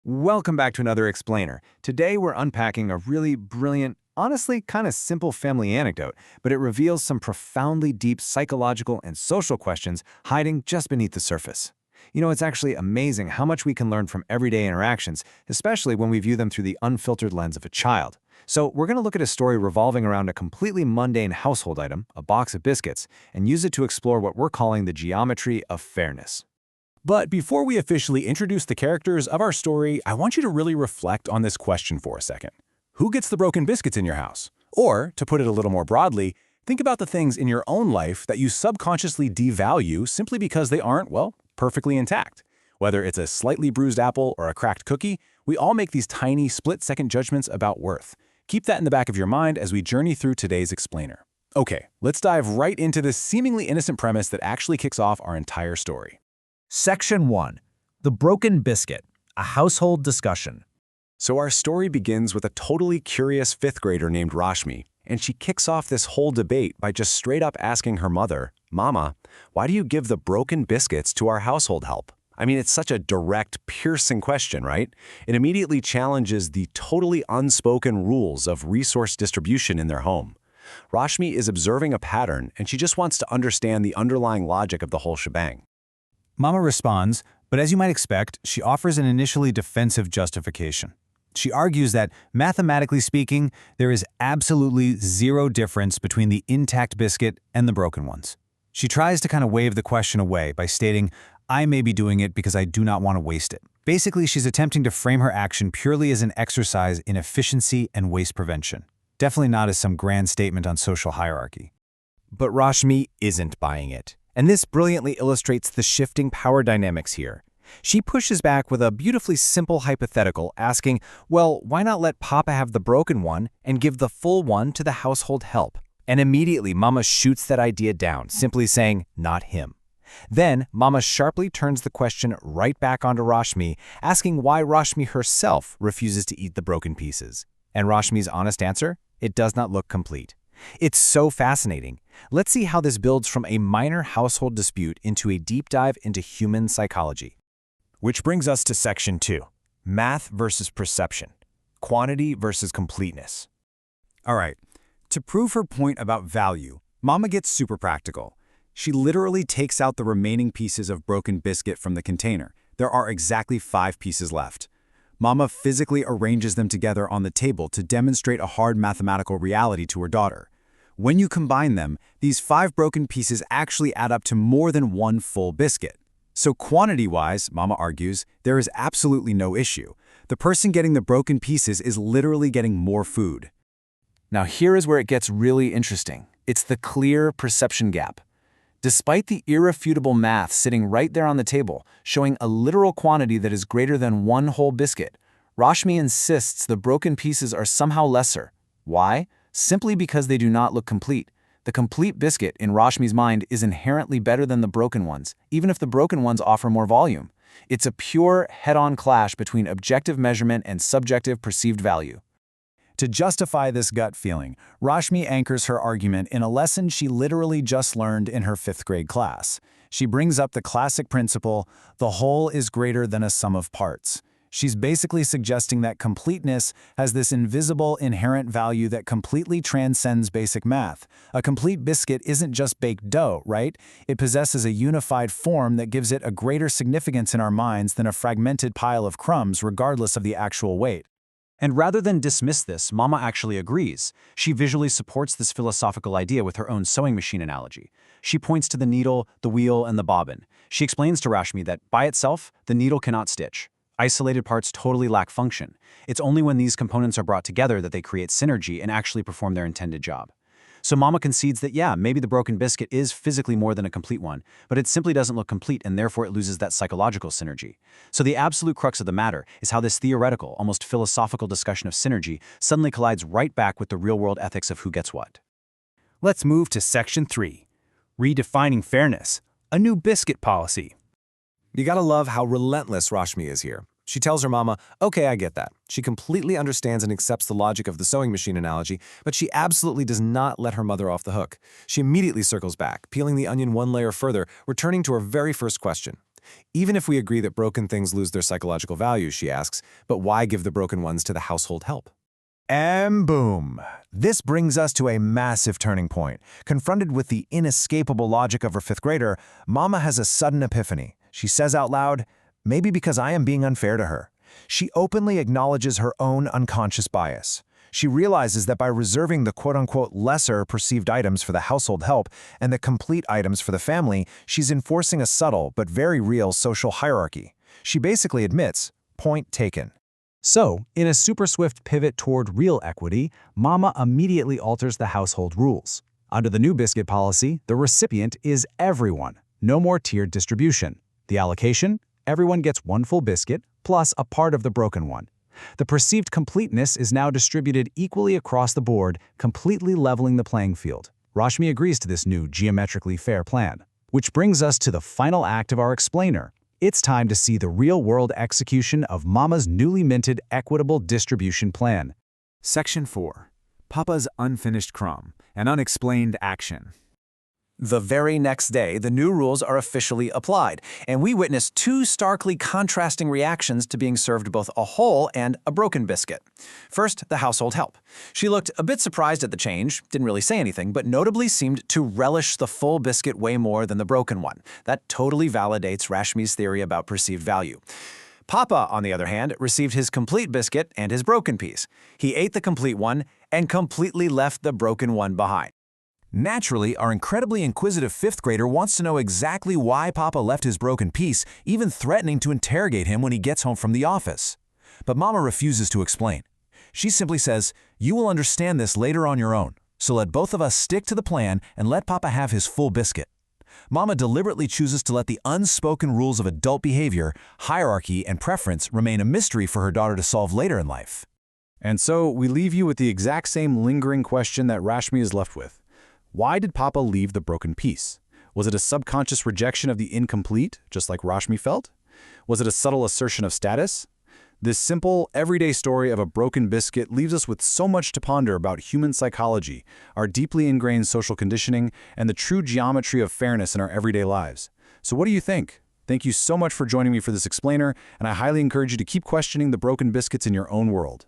Welcome back to another explainer. Today we're unpacking a really brilliant, honestly kind of simple family anecdote, but it reveals some profoundly deep psychological and social questions hiding just beneath the surface. It's actually amazing how much we can learn from everyday interactions, especially when we view them through the unfiltered lens of a child. So we're going to look at a story revolving around a completely mundane household item, a box of biscuits, and use it to explore what we're calling the geometry of fairness. But before we officially introduce the characters of our story, I want you to really reflect on this question for a second. Who gets the broken biscuits in your house? Or, to put it a little more broadly, think about the things in your own life that you subconsciously devalue simply because they aren't, well, perfectly intact. Whether it's a slightly bruised apple or a cracked cookie, we all make these tiny, split-second judgments about worth. Keep that in the back of your mind as we journey through today's explainer. Okay, let's dive right into this seemingly innocent premise that actually kicks off our entire story. Section 1. The Broken Biscuit, a Household Discussion. So our story begins with a totally curious fifth grader named Rashmi, and she kicks off this whole debate by just straight up asking her mother, "Mama, why do you give the broken biscuits to our household help?" I mean, it's such a direct, piercing question, right? It immediately challenges the totally unspoken rules of resource distribution in their home. Rashmi is observing a pattern, and she just wants to understand the underlying logic of the whole shebang. Mama responds, but as you might expect, she offers an initially defensive justification. She argues that, mathematically speaking, there is absolutely zero difference between the intact biscuit and the broken ones. She tries to kind of wave the question away by stating, "I may be doing it because I do not want to waste it." Basically, she's attempting to frame her action purely as an exercise in efficiency and waste prevention. Definitely not as some grand statement on social hierarchy. But Rashmi isn't buying it. And this brilliantly illustrates the shifting power dynamics here. She pushes back with a beautifully simple hypothetical, asking, well, why not let Papa have the broken one and give the full one to the household help? And immediately, Mama shoots that idea down, simply saying, not him. Then, Mama sharply turns the question right back onto Rashmi, asking why Rashmi herself refuses to eat the broken pieces. And Rashmi's honest answer? It does not look complete. It's so fascinating. Let's see how this builds from a minor household dispute into a deep dive into human psychology. Which brings us to Section 2, Math versus Perception, Quantity versus Completeness. All right, to prove her point about value, Mama gets super practical. She literally takes out the remaining pieces of broken biscuit from the container. There are exactly 5 pieces left. Mama physically arranges them together on the table to demonstrate a hard mathematical reality to her daughter. When you combine them, these 5 broken pieces actually add up to more than one full biscuit. So quantity-wise, Mama argues, there is absolutely no issue. The person getting the broken pieces is literally getting more food. Now here is where it gets really interesting. It's the clear perception gap. Despite the irrefutable math sitting right there on the table, showing a literal quantity that is greater than one whole biscuit, Rashmi insists the broken pieces are somehow lesser. Why? Simply because they do not look complete. The complete biscuit, in Rashmi's mind, is inherently better than the broken ones, even if the broken ones offer more volume. It's a pure, head-on clash between objective measurement and subjective perceived value. To justify this gut feeling, Rashmi anchors her argument in a lesson she literally just learned in her 5th grade class. She brings up the classic principle, the whole is greater than a sum of parts. She's basically suggesting that completeness has this invisible, inherent value that completely transcends basic math. A complete biscuit isn't just baked dough, right? It possesses a unified form that gives it a greater significance in our minds than a fragmented pile of crumbs, regardless of the actual weight. And rather than dismiss this, Mama actually agrees. She visually supports this philosophical idea with her own sewing machine analogy. She points to the needle, the wheel, and the bobbin. She explains to Rashmi that, by itself, the needle cannot stitch. Isolated parts totally lack function. It's only when these components are brought together that they create synergy and actually perform their intended job. So Mama concedes that, yeah, maybe the broken biscuit is physically more than a complete one, but it simply doesn't look complete and therefore it loses that psychological synergy. So the absolute crux of the matter is how this theoretical, almost philosophical discussion of synergy suddenly collides right back with the real-world ethics of who gets what. Let's move to Section 3, Redefining Fairness, a New Biscuit Policy. You gotta love how relentless Rashmi is here. She tells her mama, okay, I get that. She completely understands and accepts the logic of the sewing machine analogy, but she absolutely does not let her mother off the hook. She immediately circles back, peeling the onion one layer further, returning to her very first question. Even if we agree that broken things lose their psychological value, she asks, but why give the broken ones to the household help? And boom! This brings us to a massive turning point. Confronted with the inescapable logic of her fifth grader, Mama has a sudden epiphany. She says out loud, "Maybe because I am being unfair to her." She openly acknowledges her own unconscious bias. She realizes that by reserving the quote-unquote lesser perceived items for the household help and the complete items for the family, she's enforcing a subtle but very real social hierarchy. She basically admits, point taken. So, in a super swift pivot toward real equity, Mama immediately alters the household rules. Under the new biscuit policy, the recipient is everyone. No more tiered distribution. The allocation? Everyone gets one full biscuit, plus a part of the broken one. The perceived completeness is now distributed equally across the board, completely leveling the playing field. Rashmi agrees to this new geometrically fair plan. Which brings us to the final act of our explainer. It's time to see the real-world execution of Mama's newly minted equitable distribution plan. Section 4. Papa's unfinished crumb, an unexplained action. The very next day, the new rules are officially applied, and we witness two starkly contrasting reactions to being served both a whole and a broken biscuit. First, the household help. She looked a bit surprised at the change, didn't really say anything, but notably seemed to relish the full biscuit way more than the broken one. That totally validates Rashmi's theory about perceived value. Papa, on the other hand, received his complete biscuit and his broken piece. He ate the complete one and completely left the broken one behind. Naturally, our incredibly inquisitive fifth grader wants to know exactly why Papa left his broken piece, even threatening to interrogate him when he gets home from the office. But Mama refuses to explain. She simply says, "You will understand this later on your own, so let both of us stick to the plan and let Papa have his full biscuit." Mama deliberately chooses to let the unspoken rules of adult behavior, hierarchy, and preference remain a mystery for her daughter to solve later in life. And so we leave you with the exact same lingering question that Rashmi is left with. Why did Papa leave the broken piece? Was it a subconscious rejection of the incomplete, just like Rashmi felt? Was it a subtle assertion of status? This simple, everyday story of a broken biscuit leaves us with so much to ponder about human psychology, our deeply ingrained social conditioning, and the true geometry of fairness in our everyday lives. So what do you think? Thank you so much for joining me for this explainer, and I highly encourage you to keep questioning the broken biscuits in your own world.